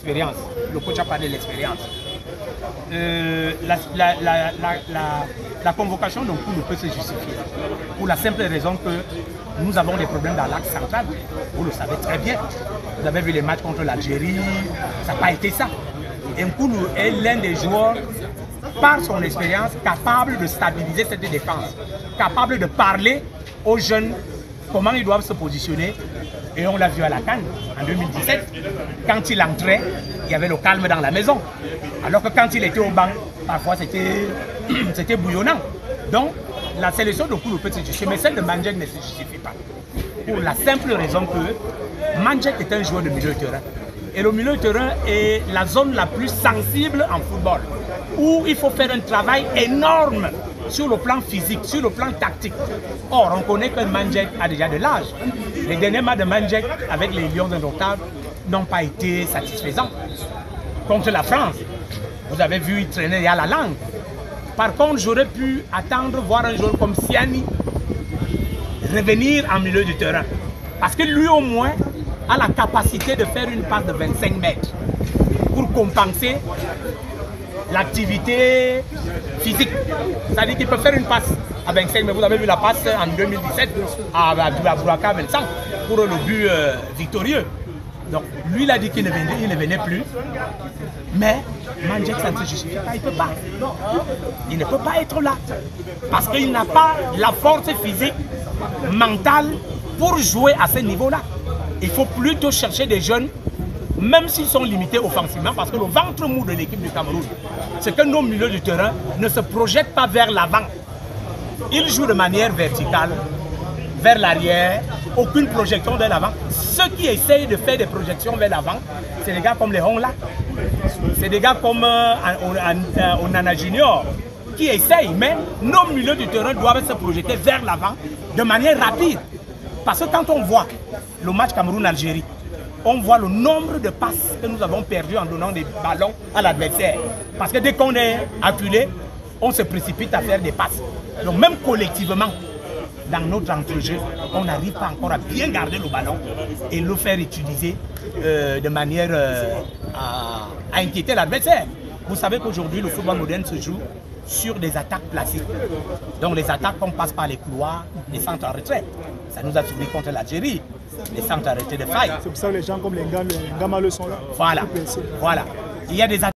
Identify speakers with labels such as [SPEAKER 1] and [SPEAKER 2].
[SPEAKER 1] l'expérience. Le coach a parlé de l'expérience. La convocation d'un coup ne peut se justifier. Pour la simple raison que nous avons des problèmes dans l'axe central. Vous le savez très bien. Vous avez vu les matchs contre l'Algérie. Ça n'a pas été ça. Nkoulou est l'un des joueurs, par son expérience, capable de stabiliser cette défense. Capable de parler aux jeunes comment ils doivent se positionner. Et on l'a vu à la CAN en 2017. Quand il entrait, il y avait le calme dans la maison. Alors que quand il était au banc, parfois c'était bouillonnant. Donc, la sélection de Nkoulou peut se justifier, mais celle de Mandjek ne se justifie pas. Pour la simple raison que Mandjek est un joueur de milieu de terrain. Et le milieu de terrain est la zone la plus sensible en football, où il faut faire un travail énorme sur le plan physique, sur le plan tactique. Or, on connaît que Mandjek a déjà de l'âge. Les derniers matchs de Mandjek avec les Lions indomptables n'ont pas été satisfaisants. Contre la France, vous avez vu, il traînait à la langue. Par contre, j'aurais pu attendre voir un joueur comme Siani revenir en milieu du terrain. Parce que lui, au moins, a la capacité de faire une passe de 25 mètres pour compenser l'activité physique. C'est-à-dire qu'il peut faire une passe à 25 mètres. Vous avez vu la passe en 2017 à Bouraka Vincent pour le but victorieux. Donc, lui, il a dit qu'il ne venait plus. Mais Mandjek, ça ne se justifie pas. Il ne peut pas. Il ne peut pas être là. Parce qu'il n'a pas la force physique, mentale pour jouer à ce niveau-là. Il faut plutôt chercher des jeunes, même s'ils sont limités offensivement, parce que le ventre mou de l'équipe du Cameroun, c'est que nos milieux du terrain ne se projettent pas vers l'avant. Ils jouent de manière verticale, vers l'arrière, aucune projection vers l'avant. Ceux qui essayent de faire des projections vers l'avant, c'est des gars comme les Hongla, c'est des gars comme Onana Junior, qui essayent, mais nos milieux du terrain doivent se projeter vers l'avant de manière rapide. Parce que quand on voit le match Cameroun-Algérie, on voit le nombre de passes que nous avons perdues en donnant des ballons à l'adversaire. Parce que dès qu'on est acculé, on se précipite à faire des passes. Donc même collectivement, dans notre entrejeu, on n'arrive pas encore à bien garder le ballon et le faire utiliser de manière à inquiéter l'adversaire. Vous savez qu'aujourd'hui, le football moderne se joue sur des attaques placées. Donc les attaques, on passe par les couloirs, les centres en retrait. Ça nous a suivi contre l'Algérie, les centres en retrait de faille.
[SPEAKER 2] C'est pour ça que les gens comme les Ngama le sont là.
[SPEAKER 1] Voilà. Il y a des attaques.